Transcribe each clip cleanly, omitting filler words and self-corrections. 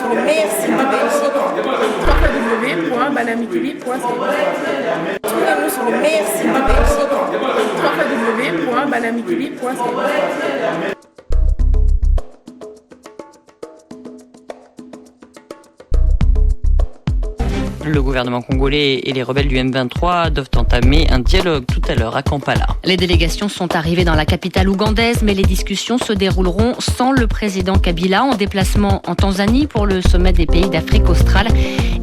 sur le meilleur site de Belgique, www.banamikili.ca. Trouvez-nous sur le meilleur site de Belgique, www.banamikili.ca. Le gouvernement congolais et les rebelles du M23 doivent entamer un dialogue tout à l'heure à Kampala. Les délégations sont arrivées dans la capitale ougandaise, mais les discussions se dérouleront sans le président Kabila en déplacement en Tanzanie pour le sommet des pays d'Afrique australe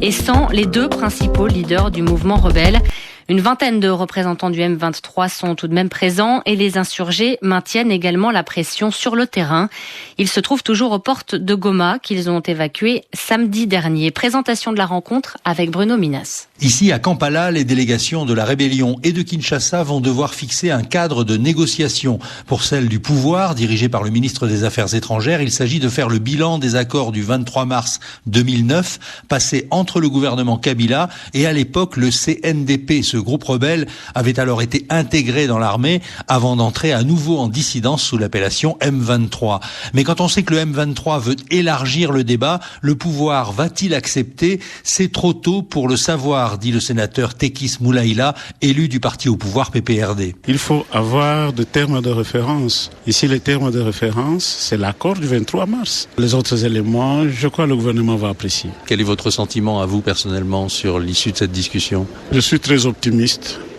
et sans les deux principaux leaders du mouvement rebelle. Une vingtaine de représentants du M23 sont tout de même présents et les insurgés maintiennent également la pression sur le terrain. Ils se trouvent toujours aux portes de Goma qu'ils ont évacuées samedi dernier. Présentation de la rencontre avec Bruno Minas. Ici à Kampala, les délégations de la rébellion et de Kinshasa vont devoir fixer un cadre de négociation. Pour celle du pouvoir, dirigée par le ministre des Affaires étrangères, il s'agit de faire le bilan des accords du 23 mars 2009, passés entre le gouvernement Kabila et à l'époque le CNDP. Ce groupe rebelle avait alors été intégré dans l'armée avant d'entrer à nouveau en dissidence sous l'appellation M23. Mais quand on sait que le M23 veut élargir le débat, le pouvoir va-t-il accepter? C'est trop tôt pour le savoir, dit le sénateur Tekis Moulaïla, élu du parti au pouvoir PPRD. Il faut avoir des termes de référence. Ici, les termes de référence, c'est l'accord du 23 mars. Les autres éléments, je crois que le gouvernement va apprécier. Quel est votre sentiment à vous personnellement sur l'issue de cette discussion? Je suis très optimiste.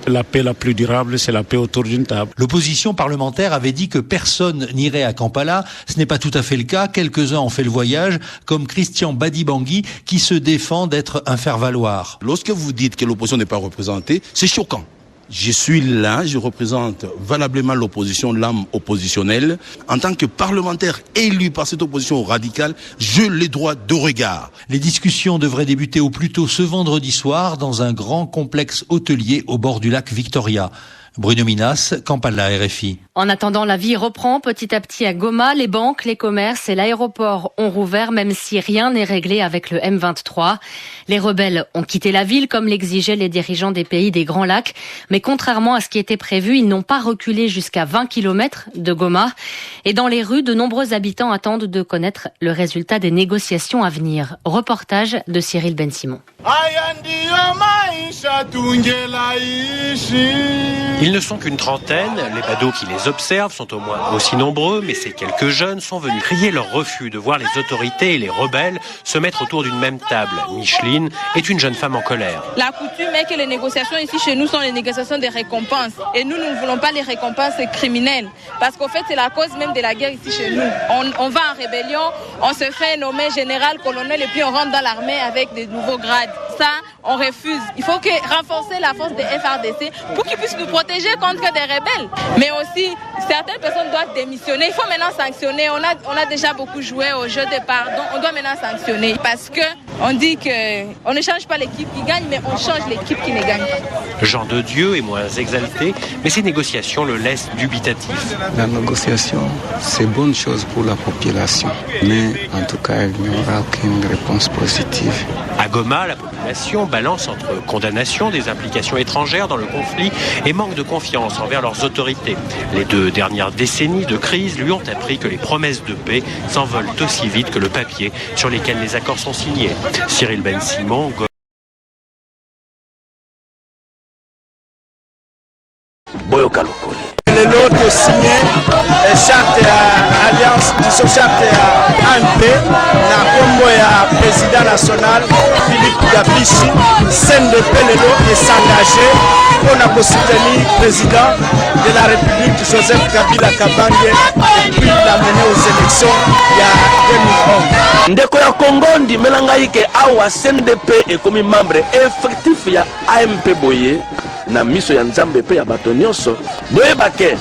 La paix la plus durable, c'est la paix autour d'une table. L'opposition parlementaire avait dit que personne n'irait à Kampala. Ce n'est pas tout à fait le cas. Quelques-uns ont fait le voyage, comme Christian Badibangui, qui se défend d'être un faire-valoir. Lorsque vous dites que l'opposition n'est pas représentée, c'est choquant. Je suis là, je représente valablement l'opposition, l'âme oppositionnelle. En tant que parlementaire élu par cette opposition radicale, j'ai les droits de regard. Les discussions devraient débuter au plus tôt ce vendredi soir dans un grand complexe hôtelier au bord du lac Victoria. Bruno Minas, Kampala, RFI. En attendant, la vie reprend petit à petit à Goma. Les banques, les commerces et l'aéroport ont rouvert, même si rien n'est réglé avec le M23. Les rebelles ont quitté la ville, comme l'exigeaient les dirigeants des pays des Grands Lacs. Mais contrairement à ce qui était prévu, ils n'ont pas reculé jusqu'à 20 km de Goma. Et dans les rues, de nombreux habitants attendent de connaître le résultat des négociations à venir. Reportage de Cyril Ben-Simon. Ils ne sont qu'une trentaine, les badauds qui les observent sont au moins aussi nombreux, mais ces quelques jeunes sont venus crier leur refus de voir les autorités et les rebelles se mettre autour d'une même table. Micheline est une jeune femme en colère. La coutume est que les négociations ici chez nous sont les négociations des récompenses. Et nous ne voulons pas les récompenses criminelles. Parce qu'en fait, c'est la cause même de la guerre ici chez nous. On va en rébellion, on se fait nommer général, colonel, et puis on rentre dans l'armée avec des nouveaux grades. Ça, on refuse. Il faut renforcer la force des FRDC pour qu'ils puissent nous protéger contre des rebelles. Mais aussi, certaines personnes doivent démissionner. Il faut maintenant sanctionner. On a déjà beaucoup joué au jeu de pardon. On doit maintenant sanctionner. Parce que on dit qu'on ne change pas l'équipe qui gagne, mais on change l'équipe qui ne gagne pas. Jean de Dieu est moins exalté, mais ces négociations le laissent dubitatif. La négociation, c'est bonne chose pour la population. Mais en tout cas, il n'y aura aucune réponse positive. À Goma, la population balance entre condamnation des implications étrangères dans le conflit et manque de confiance envers leurs autorités. Les 2 dernières décennies de crise lui ont appris que les promesses de paix s'envolent aussi vite que le papier sur lesquels les accords sont signés. Cyril Ben-Simon, Le lot de signer charte alliance disons charte AMP na kombo ya président national Philippe Gabichi CNDP lelo est s'engagé pour soutenir président de la République Joseph Kabila Kabange et puis l'amener aux élections il y a 2011. Ndeko ya Congo ndimela ngai ke awa CNDP ekomi membre effectif ya AMP boye na miso ya nzambe pe ya bato nyonso boyeba ke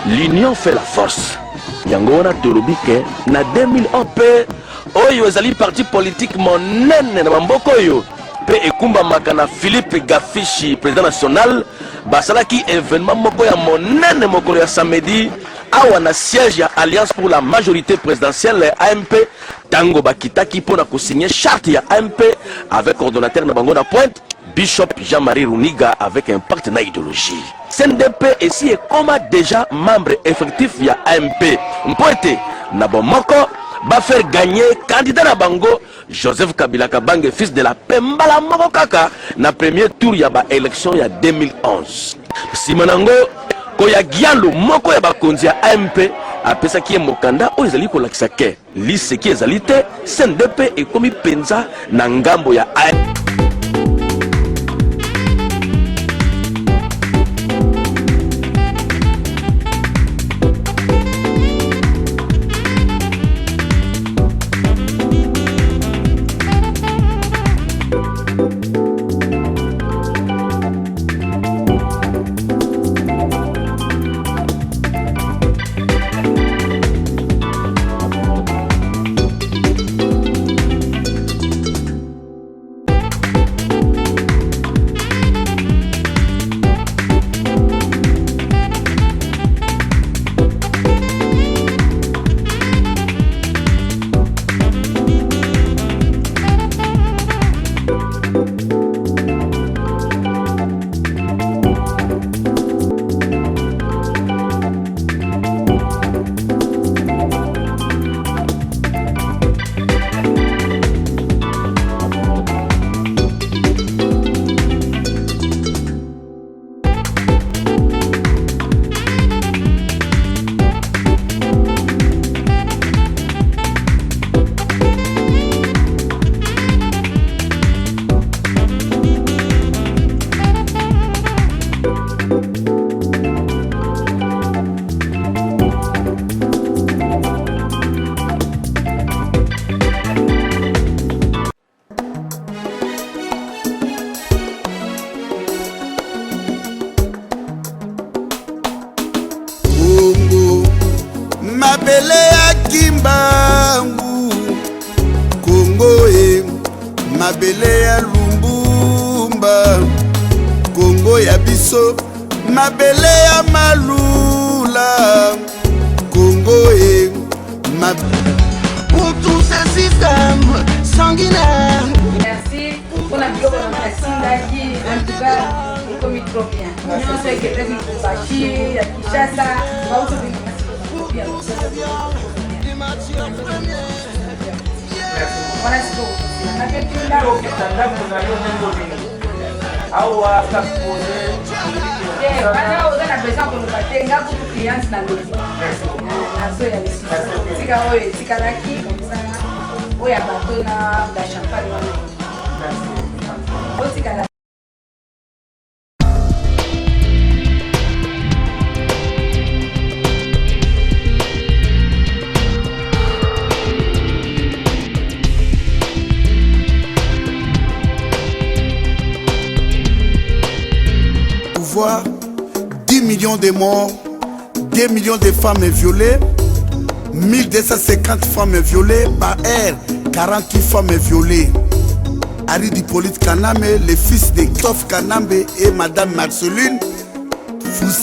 l'union fait la force yango wana tolobi ke na 2001 pe oyo ezali parti politique monene na mamboko oyo pe ekumbamaka na Philippe Gafichi président national basalaki événement moko ya monene mokolo ya samedi awa na siège ya Alliance pour la majorité présidentielle AMP tango bakitaki pona ko signer charte ya AMP avec coordonnateur na bango na Pointe Bishop Jean-Marie Runiga avec un partenaire idéologie. CNDP ici est comme déjà membre effectif via AMP. Mpoete na bomoko va faire gagner candidat na bango Joseph Kabila Kabange fils de la Pembala moko kaka na premier tour ya ba élection ya 2011. Simanango koya gialo moko ya bakonzi ya AMP apesa ki mokanda o ezali kolakisa ke liste ki ezali te CNDP ekomi penza na ngambo ya AMP. mabele ya Kimbangu Kongo mabele ya Lumbumba Kongo ya biso mabele ya Malula Congo pour tous ces systèmes sanguinaires. Merci pour la biologie en tout cas comme trop bien. On sait que les Bachi, la Kinshasa, va aussi pouvoir, 10 millions de morts, 2 millions de femmes violées, 1250 femmes violées par air, 48 femmes violées. Harry Hippolyte Kanambe, le fils de Christophe Kanambe et Madame Marceline Foussé.